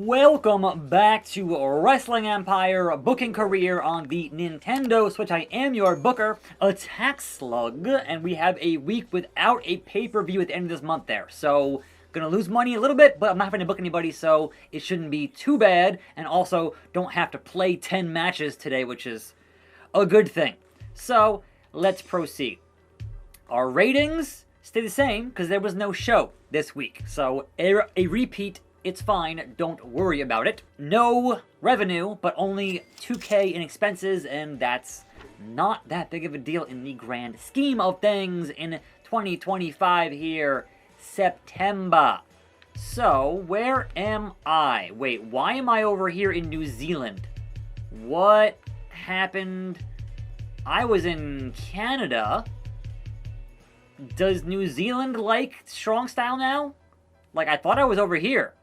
Welcome back to Wrestling Empire Booking Career on the Nintendo Switch. I am your booker, attackslug, and we have a week without a pay-per-view at the end of this month there. So, gonna lose money a little bit, but I'm not having to book anybody, so it shouldn't be too bad. And also, don't have to play 10 matches today, which is a good thing. So, let's proceed. Our ratings stay the same because there was no show this week. So, a repeat. It's fine, don't worry about it. No revenue, but only $2K in expenses, and that's not that big of a deal in the grand scheme of things in 2025 here, September. So, where am I? Wait, why am I over here in New Zealand? What happened? I was in Canada. Does New Zealand like strong style now? Like, I thought I was over here.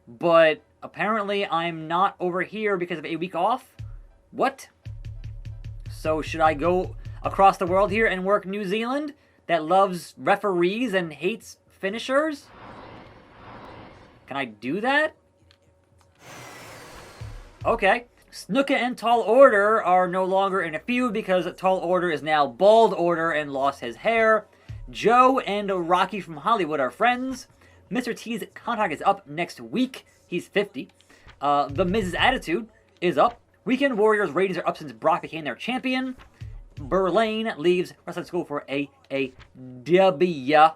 But apparently I'm not over here because of a week off? What? So should I go across the world here and work New Zealand that loves referees and hates finishers? Can I do that? Okay. Snuka and Tall Order are no longer in a feud because Tall Order is now Bald Order and lost his hair. Joe and Rocky from Hollywood are friends. Mr. T's contract is up next week. He's 50. The Miz's Attitude is up. Weekend Warriors ratings are up since Brock became their champion. Berlane leaves wrestling school for AAW.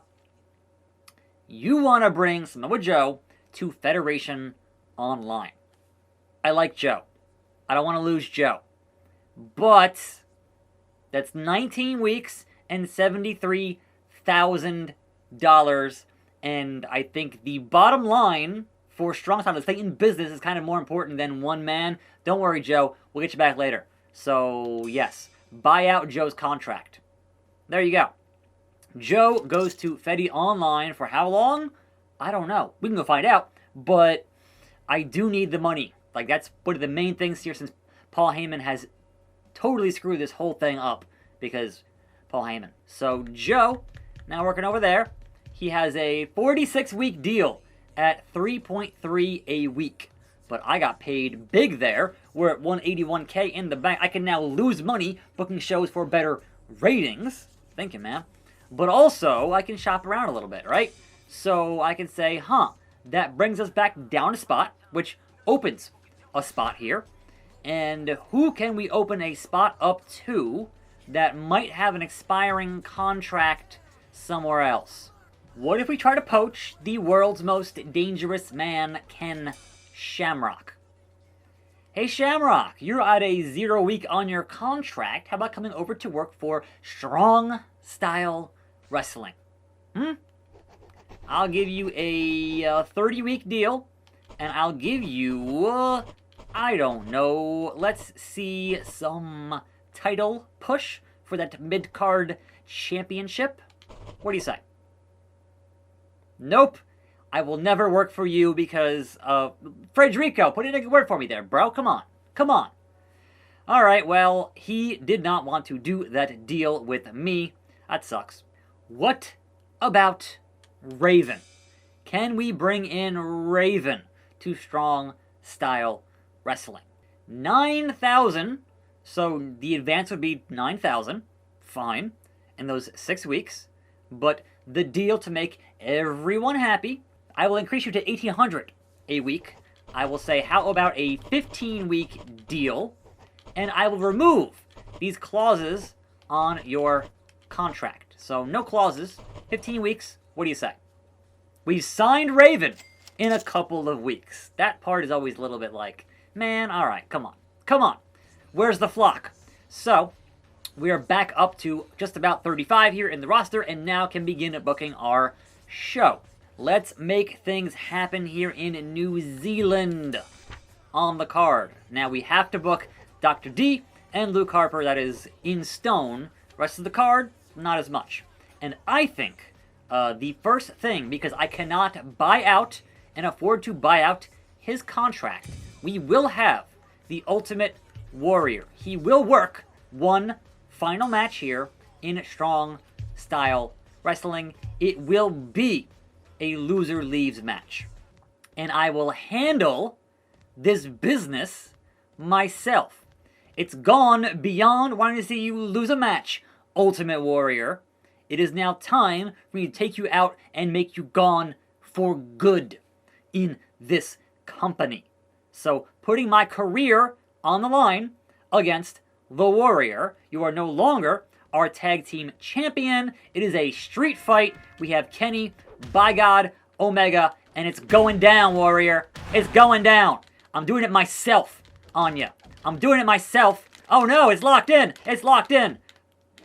You want to bring Samoa Joe to Federation Online. I like Joe. I don't want to lose Joe. But that's 19 weeks and $73,000. And I think the bottom line for strong style to stay in business is kind of more important than one man. Don't worry, Joe. We'll get you back later. So, yes. Buy out Joe's contract. There you go. Joe goes to Fedi Online for how long? I don't know. We can go find out. But I do need the money. Like, that's one of the main things here since Paul Heyman has totally screwed this whole thing up. Because Paul Heyman. So, Joe, now working over there. He has a 46-week deal at $3.3 a week. But I got paid big there. We're at $181K in the bank. I can now lose money booking shows for better ratings. Thank you, man. But also, I can shop around a little bit, right? So I can say, that brings us back down a spot, which opens a spot here. And who can we open a spot up to that might have an expiring contract somewhere else? What if we try to poach the world's most dangerous man, Ken Shamrock? Hey Shamrock, you're at a 0 week on your contract. How about coming over to work for Strong Style Wrestling? I'll give you a 30-week deal, and I'll give you, I don't know, let's see, some title push for that mid-card championship. What do you say? Nope. I will never work for you because, Frederico, put in a good word for me there, bro. Come on. Come on. Alright, well, he did not want to do that deal with me. That sucks. What about Raven? Can we bring in Raven to Strong Style Wrestling? 9,000. So the advance would be 9,000. Fine. In those 6 weeks. But the deal to make everyone happy, I will increase you to 1,800 a week. I will say, how about a 15-week deal? And I will remove these clauses on your contract. So no clauses, 15 weeks. What do you say? We've signed Raven in a couple of weeks. That part is always a little bit like, man, all right, come on. Come on. Where's the flock? So we are back up to just about 35 here in the roster and now can begin booking our show. Let's make things happen here in New Zealand on the card. Now we have to book Dr. D and Luke Harper. That is in stone. Rest of the card, not as much. And I think the first thing, because I cannot buy out and afford to buy out his contract, we will have the Ultimate Warrior. He will work one final match here in Strong Style Wrestling. It will be a loser leaves match. And I will handle this business myself. It's gone beyond wanting to see you lose a match, Ultimate Warrior. It is now time for me to take you out and make you gone for good in this company. So, putting my career on the line against the Warrior. You are no longer our tag team champion. It is a street fight. We have Kenny, by God, Omega, and it's going down, Warrior. It's going down. I'm doing it myself on ya. I'm doing it myself. Oh no, it's locked in. It's locked in.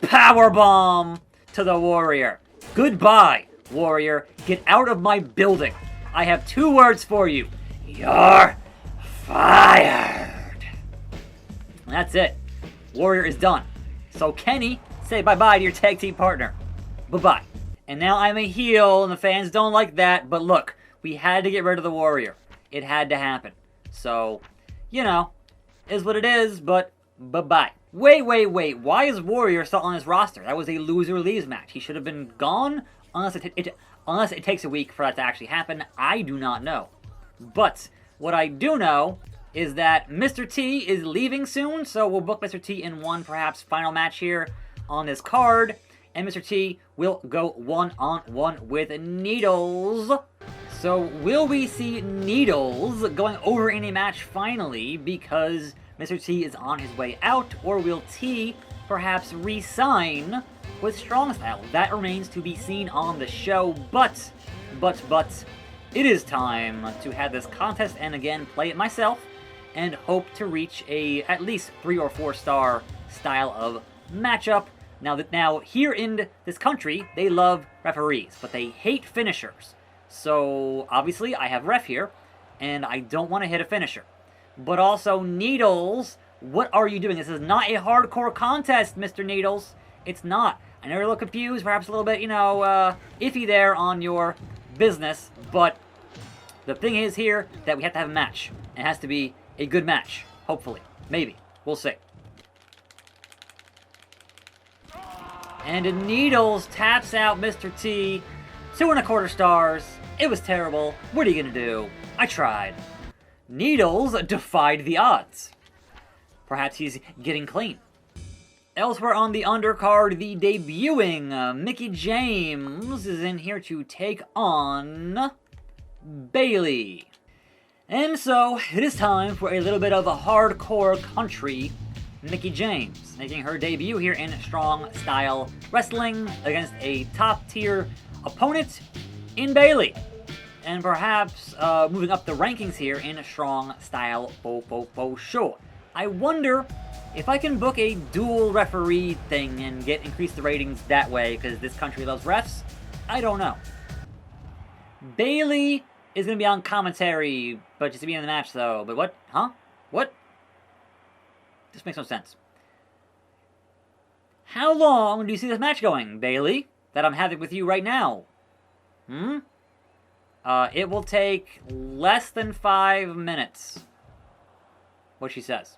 Powerbomb to the Warrior. Goodbye, Warrior. Get out of my building. I have 2 words for you. You're fired. And that's it. Warrior is done. So Kenny, say bye-bye to your tag team partner. Bye-bye. And now I'm a heel, and the fans don't like that, but look, we had to get rid of the Warrior. It had to happen. So, you know, is what it is, but bye-bye. Wait. Why is Warrior still on his roster? That was a loser leaves match. He should have been gone unless it takes a week for that to actually happen. I do not know. But what I do know is that Mr. T is leaving soon, so we'll book Mr. T in one perhaps final match here on this card. And Mr. T will go one-on-one with Needles. So will we see Needles going over in a match finally because Mr. T is on his way out, or will T perhaps re-sign with Strong Style? That remains to be seen on the show, but it is time to have this contest and again play it myself and hope to reach a at least 3 or 4 star style of matchup. Now here in this country, they love referees, but they hate finishers. So obviously I have ref here, and I don't want to hit a finisher. But also, Needles, what are you doing? This is not a hardcore contest, Mr. Needles. It's not. I know you're a little confused, perhaps a little bit, iffy there on your business, but the thing is here that we have to have a match. It has to be a good match, hopefully. Maybe. We'll see. And Needles taps out Mr. T. 2 1/4 stars. It was terrible. What are you gonna do? I tried. Needles defied the odds. Perhaps he's getting clean. Elsewhere on the undercard, the debuting Mickie James is in here to take on Bayley. And so, it is time for a little bit of a hardcore country Mickie James, making her debut here in Strong Style Wrestling against a top-tier opponent in Bayley. And perhaps moving up the rankings here in Strong Style for sure. I wonder if I can book a dual referee thing and increase the ratings that way, because this country loves refs. I don't know. Bayley is going to be on commentary, but just to be in the match though. But what? Huh? What? This makes no sense. How long do you see this match going, Bayley, that I'm having with you right now? It will take less than 5 minutes. What she says.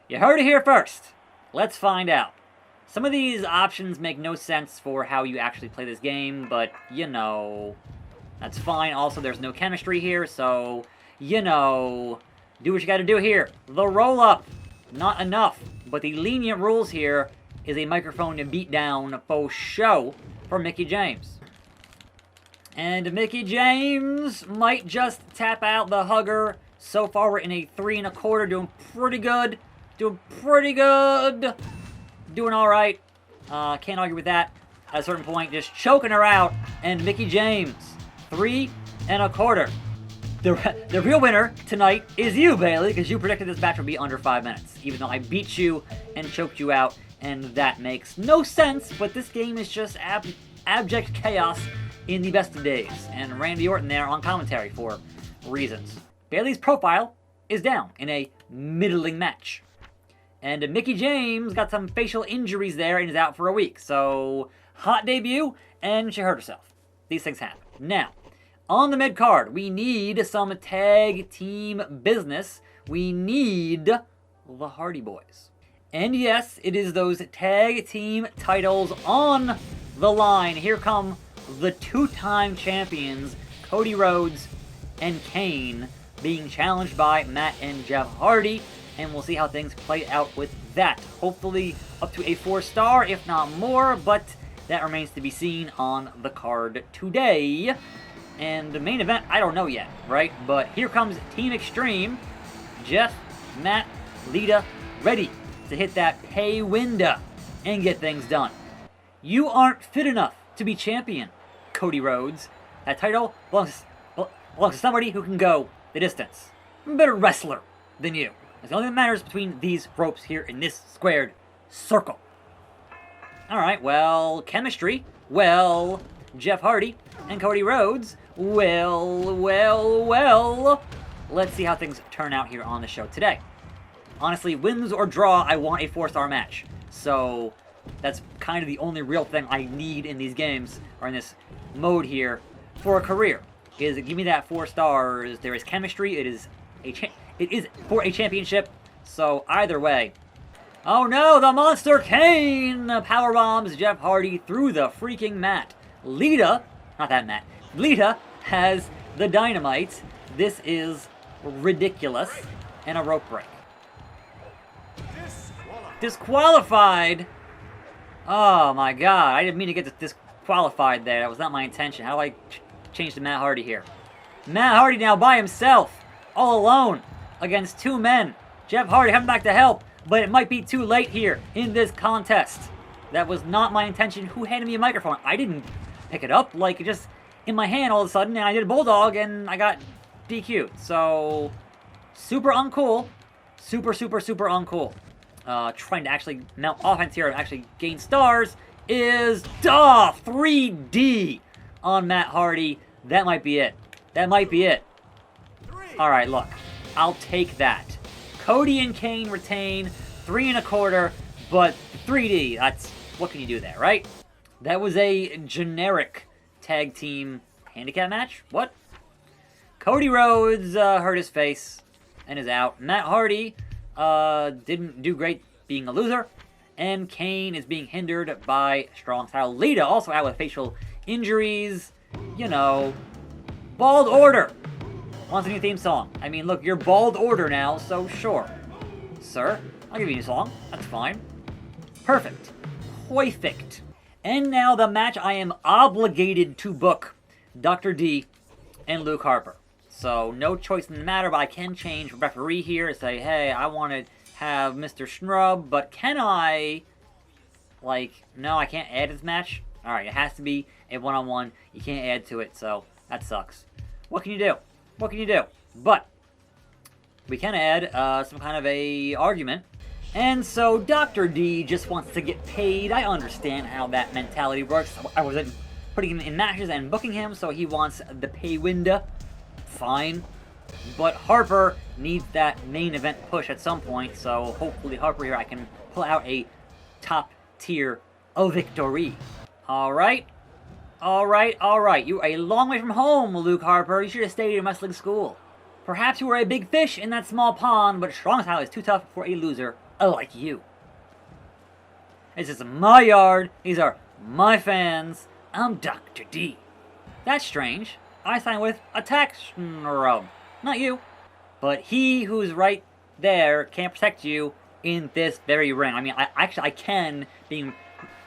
You heard it here first. Let's find out. Some of these options make no sense for how you actually play this game, but, that's fine. Also, there's no chemistry here, so, do what you gotta do here. The roll-up, not enough. But the lenient rules here is a microphone to beat down for show for Mickie James. And Mickie James might just tap out the hugger. So far, we're in a 3 1/4, doing pretty good. Doing all right. Can't argue with that. At a certain point, just choking her out. And Mickie James, 3 1/4. The real winner tonight is you, Bayley, because you predicted this match would be under 5 minutes, even though I beat you and choked you out, and that makes no sense, but this game is just abject chaos in the best of days, and Randy Orton there on commentary for reasons. Bayley's profile is down in a middling match. And Mickie James got some facial injuries there and is out for a week, so hot debut, and she hurt herself. These things happen. Now, on the mid-card, we need some tag team business. We need the Hardy Boys. And yes, it is those tag team titles on the line. Here come the 2-time champions, Cody Rhodes and Kane being challenged by Matt and Jeff Hardy, and we'll see how things play out with that. Hopefully up to a 4-star, if not more, but that remains to be seen on the card today. And the main event, I don't know yet, right? But here comes Team Extreme. Jeff, Matt, Lita, ready to hit that pay window and get things done. You aren't fit enough to be champion, Cody Rhodes. That title belongs to somebody who can go the distance. I'm a better wrestler than you. It's the only thing that matters between these ropes here in this squared circle. Alright, well, chemistry. Well, Jeff Hardy and Cody Rhodes. Well. Let's see how things turn out here on the show today. Honestly, wins or draw, I want a 4-star match. So that's kind of the only real thing I need in these games, or in this mode here, for a career. Is give me that 4 stars. There is chemistry. It is for a championship. So either way. Oh no, the Monster Kane power bombs Jeff Hardy through the freaking mat. Lita, not that mat. Lita has the dynamite. This is ridiculous. And a rope break. Disqualified. Oh my god, I didn't mean to get disqualified there. That was not my intention. How do I change to Matt Hardy here? Matt Hardy now by himself, all alone, against 2 men. Jeff Hardy coming back to help, but it might be too late here in this contest. That was not my intention. Who handed me a microphone? I didn't pick it up, like just in my hand all of a sudden, and I did a bulldog, and I got DQ'd. So, super uncool. Super uncool. Trying to actually mount offense here and actually gain stars is 3D on Matt Hardy. That might be it. Alright, look. I'll take that. Cody and Kane retain 3 1/4, but 3D, that's, what can you do there, right? That was a generic tag team handicap match? What? Cody Rhodes hurt his face and is out. Matt Hardy didn't do great being a loser, and Kane is being hindered by strong style. Lita also out with facial injuries. You know, Bald Order wants a new theme song. I mean, look, you're Bald Order now, so sure. Sir, I'll give you a new song. That's fine. Perfect. Perfect. And now the match I am obligated to book. Dr. D and Luke Harper. So, no choice in the matter, but I can change referee here and say, hey, I want to have Mr. Schnrub, but can I, like, no, I can't add this match? Alright, it has to be a one-on-one. You can't add to it, so that sucks. What can you do? But we can add some kind of a argument. And so Dr. D just wants to get paid. I understand how that mentality works. I wasn't putting him in matches and booking him, so he wants the pay window. Fine. But Harper needs that main event push at some point, so hopefully Harper here I can pull out a top tier victory. Alright. You're a long way from home, Luke Harper. You should have stayed in wrestling school. Perhaps you were a big fish in that small pond, but strong style is too tough for a loser like you. This is my yard. These are my fans. I'm Dr. D. That's strange. I signed with attackslug, not you. But he who's right there can't protect you in this very ring. I mean, I can, being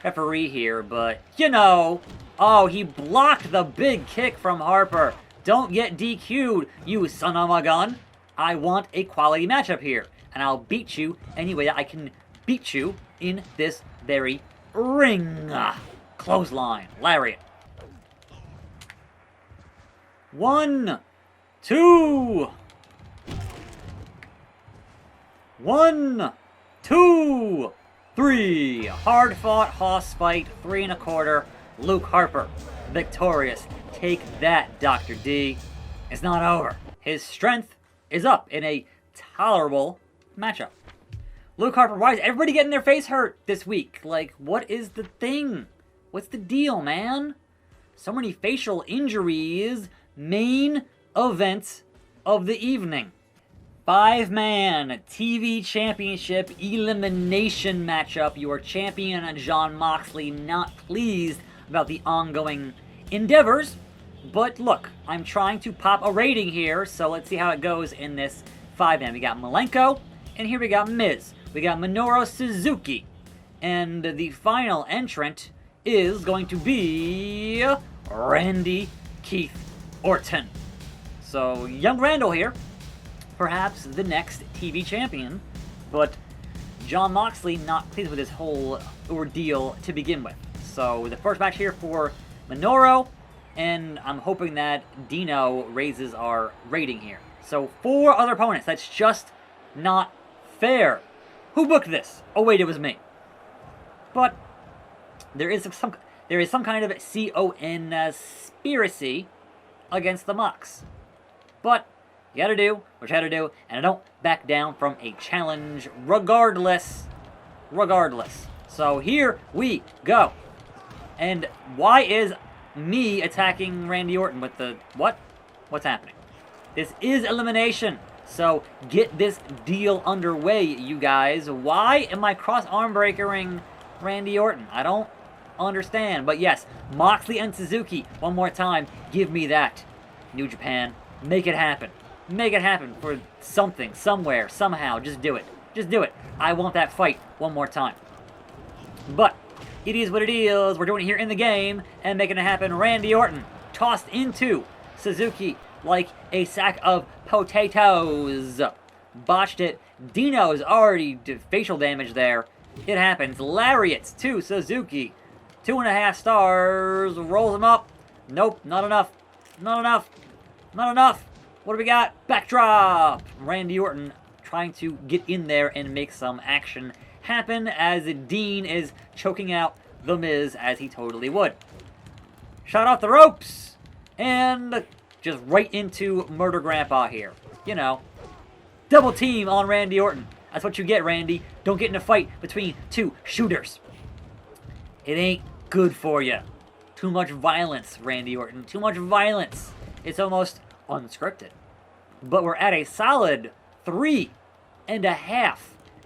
referee here, but, you know. Oh, he blocked the big kick from Harper. Don't get DQ'd, you son of a gun. I want a quality matchup here, and I'll beat you any way that I can beat you in this very ring. Clothesline, lariat. 1, 2. 1, 2, 3. Hard fought hoss fight, 3 1/4. Luke Harper, victorious. Take that, Dr. D. It's not over. His strength is up in a tolerable matchup. Luke Harper, why is everybody getting their face hurt this week? Like, what is the thing? What's the deal, man? So many facial injuries. Main event of the evening. 5-man TV Championship elimination matchup. Your champion, Jon Moxley, not pleased about the ongoing endeavors. But look, I'm trying to pop a rating here, so let's see how it goes in this 5-man. We got Malenko, and here we got Miz. We got Minoru Suzuki. And the final entrant is going to be Randy Keith Orton. So, young Randall here, perhaps the next TV champion, but Jon Moxley not pleased with this whole ordeal to begin with. So, the first match here for Minoru, and I'm hoping that Dino raises our rating here. So, 4 other opponents. That's just not fair. Who booked this? Oh wait, it was me. But there is some kind of conspiracy against the Mox. But you gotta do what you gotta do, and I don't back down from a challenge regardless. So here we go. And why is me attacking Randy Orton with the what? What's happening? This is elimination. So get this deal underway, you guys. Why am I cross-arm breakering Randy Orton? I don't understand. But yes, Moxley and Suzuki, one more time. Give me that. New Japan, make it happen. Make it happen for something, somewhere, somehow. Just do it. Just do it. I want that fight one more time. But it is what it is. We're doing it here in the game and making it happen. Randy Orton tossed into Suzuki like a sack of potatoes. Botched it. Dino's already did facial damage there. It happens. Lariats to Suzuki. 2.5 stars. Rolls him up. Nope, not enough. Not enough. Not enough. What do we got? Backdrop. Randy Orton trying to get in there and make some action happen as Dean is choking out The Miz as he totally would. Shot off the ropes. And just right into Murder Grandpa here. You know, double team on Randy Orton. That's what you get, Randy. Don't get in a fight between 2 shooters. It ain't good for you. Too much violence, Randy Orton. Too much violence. It's almost unscripted. But we're at a solid 3.5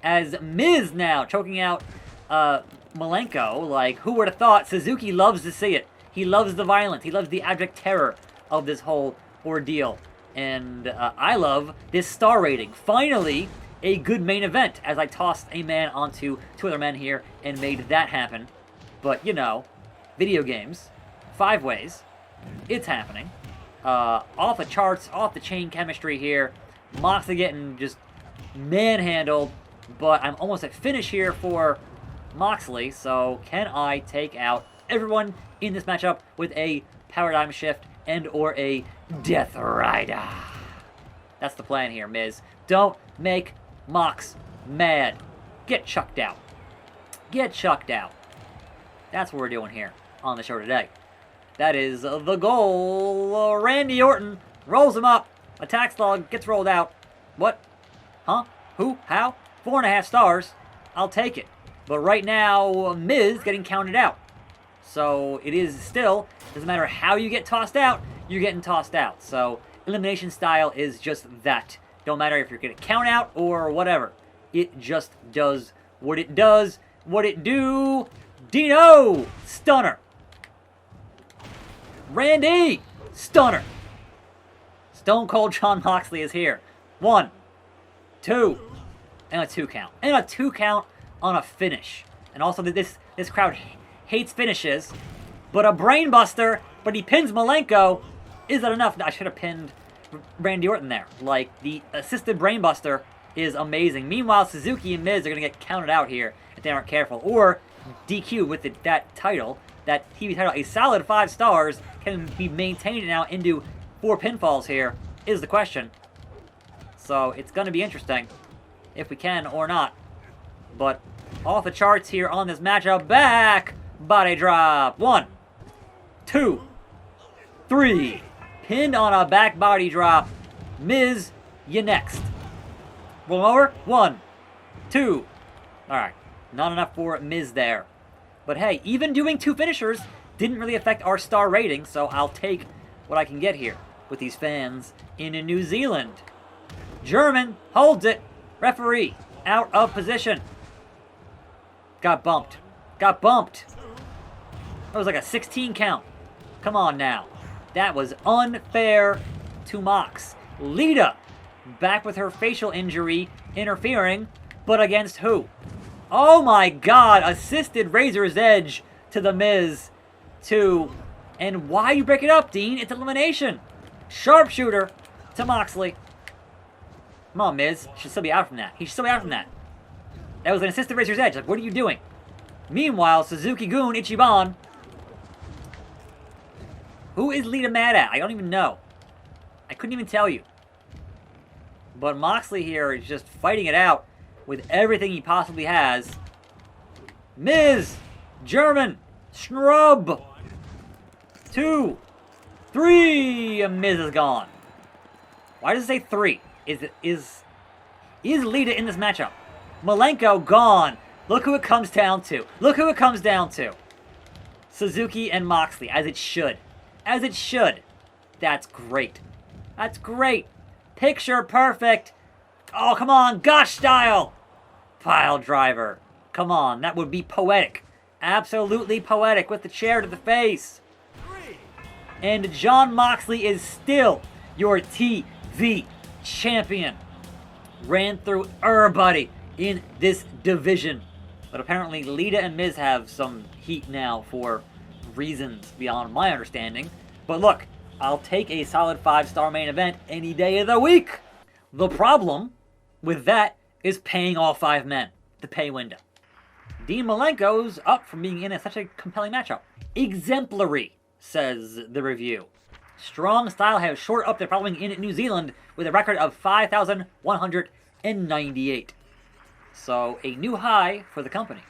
as Miz now choking out Malenko. Like, who would have thought? Suzuki loves to see it. He loves the violence. He loves the abject terror of this whole ordeal. And I love this star rating. Finally, a good main event as I tossed a man onto 2 other men here and made that happen. But, you know, video games, 5 ways, it's happening. Off the charts, off the chain chemistry here. Moxley getting just manhandled, but I'm almost at finish here for Moxley. So can I take out everyone in this matchup with a paradigm shift and or a Death Rider? That's the plan here, Miz. Don't make Mox mad. Get chucked out. Get chucked out. That's what we're doing here on the show today. That is the goal. Randy Orton rolls him up. Attackslug gets rolled out. What? Huh? Who? How? 4.5 stars. I'll take it. But right now, Miz getting counted out. So it is still, doesn't matter how you get tossed out, you're getting tossed out. So elimination style is just that. Don't matter if you're going to count out or whatever. It just does what it does. What it do? Dino! Stunner. Randy! Stunner. Stone Cold Jon Moxley is here. 1, 2, and a 2 count. And a 2 count on a finish. And also this crowd hates finishes. But a brainbuster, but he pins Malenko. Is that enough? I should have pinned Randy Orton there. Like, the assisted brainbuster is amazing. Meanwhile, Suzuki and Miz are going to get counted out here if they aren't careful. Or DQ with that title. That TV title, a solid 5 stars, can be maintained now into 4 pinfalls here, is the question. So it's going to be interesting if we can or not. But off the charts here on this matchup. Back body drop. 1, 2, 3. Pinned on a back body drop. Miz, you next. Roll him over. 1, 2. Alright. Not enough for Miz there. But hey, even doing 2 finishers didn't really affect our star rating, so I'll take what I can get here with these fans in New Zealand. German holds it. Referee out of position. Got bumped. Got bumped. That was like a 16 count. Come on now. That was unfair to Mox. Lita, back with her facial injury, interfering, but against who? Oh my god, assisted Razor's Edge to The Miz. And why you break it up, Dean? It's elimination. Sharpshooter to Moxley. Come on, Miz. Should still be out from that. He should still be out from that. That was an assisted Razor's Edge. Like, what are you doing? Meanwhile, Suzuki-gun Ichiban. Who is Lita mad at? I don't even know. I couldn't even tell you. But Moxley here is just fighting it out with everything he possibly has. Miz! German! Scrub! 2, 3! Miz is gone. Why does it say 3? Is Lita in this matchup? Malenko gone. Look who it comes down to. Look who it comes down to. Suzuki and Moxley, as it should. As it should. That's great. That's great. Picture perfect. Oh, come on. Gosh style. Pile driver. Come on. That would be poetic. Absolutely poetic with the chair to the face. And Jon Moxley is still your TV champion. Ran through everybody in this division. But apparently Lita and Miz have some heat now for reasons beyond my understanding. But look, I'll take a solid 5-star main event any day of the week. The problem with that is paying all 5 men. The pay window. Dean Malenko's up from being in such a compelling matchup. Exemplary, says the review. Strong Style has short up their following in New Zealand with a record of 5,198. So, a new high for the company.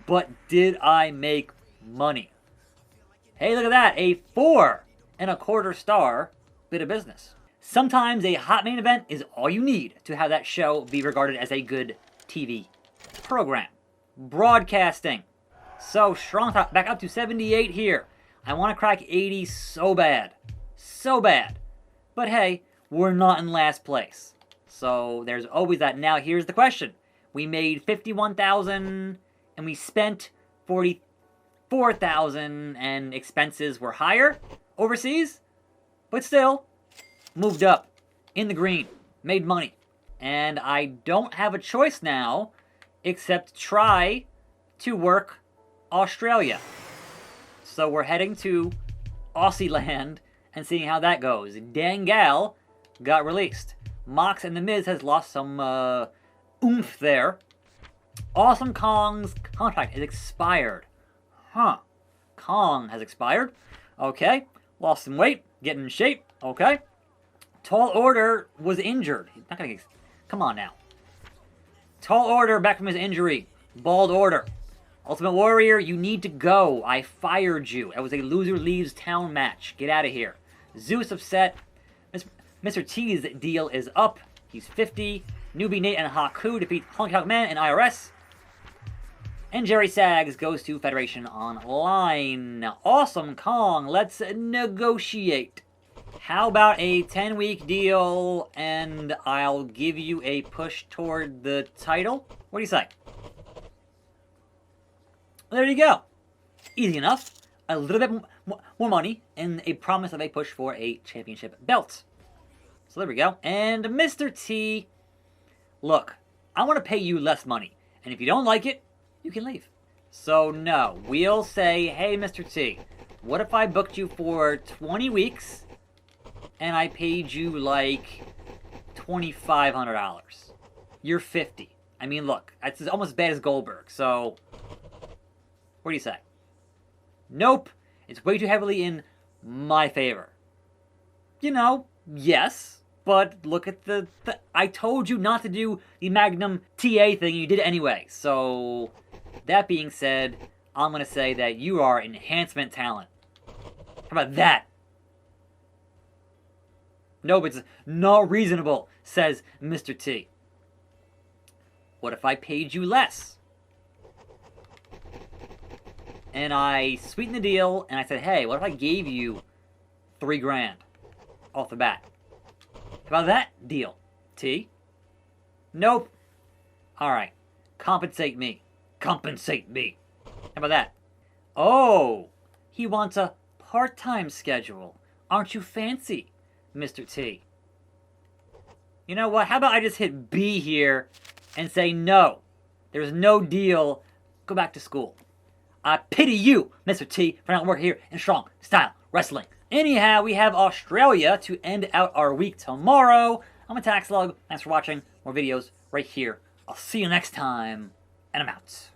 But did I make money? Hey, look at that. A 4.25 star bit of business. Sometimes a hot main event is all you need to have that show be regarded as a good TV program. Broadcasting. So, Strong Style back up to 78 here. I want to crack 80 so bad. So bad. But hey, we're not in last place. So, there's always that. Now, here's the question. We made $51,000 and we spent $44,000 and expenses were higher overseas, but still moved up in the green, made money. And I don't have a choice now except try to work Australia. So we're heading to Aussie land and seeing how that goes. Dangal got released. Mox and The Miz has lost some oomph there. Awesome Kong's contract is expired. Huh. Kong has expired. Okay. Lost some weight. Getting in shape. Okay. Tall Order was injured. He's not gonna get... Come on now. Tall Order back from his injury. Bald Order. Ultimate Warrior, you need to go. I fired you. That was a loser leaves town match. Get out of here. Zeus upset. Mr. T's deal is up. He's 50. Newbie Nate and Haku defeat Honky Tonk Man and IRS. And Jerry Sags goes to Federation Online. Awesome Kong, let's negotiate. How about a 10-week deal and I'll give you a push toward the title? What do you say? There you go. Easy enough. A little bit more money and a promise of a push for a championship belt. So there we go. And Mr. T, look, I want to pay you less money. And if you don't like it, you can leave. So no, we'll say, hey, Mr. T, what if I booked you for 20 weeks and I paid you like $2,500? You're 50. I mean, look, that's almost as bad as Goldberg. So what do you say? Nope. It's way too heavily in my favor. You know, yes. But look at the I told you not to do the Magnum TA thing, and you did it anyway. So, that being said, I'm going to say that you are enhancement talent. How about that? Nope, it's not reasonable, says Mr. T. What if I paid you less? And I sweetened the deal, and I said, hey, what if I gave you $3,000 off the bat? How about that deal, T? Nope. Alright. Compensate me. Compensate me. How about that? Oh, he wants a part-time schedule Aren't you fancy, Mr. T? You know what? How about I just hit B here and say no. There's no deal. Go back to school. I pity you, Mr. T, for not working here in Strong Style Wrestling. Anyhow, we have Australia to end out our week tomorrow. I'm attackslug. Thanks for watching. More videos right here. I'll see you next time, and I'm out.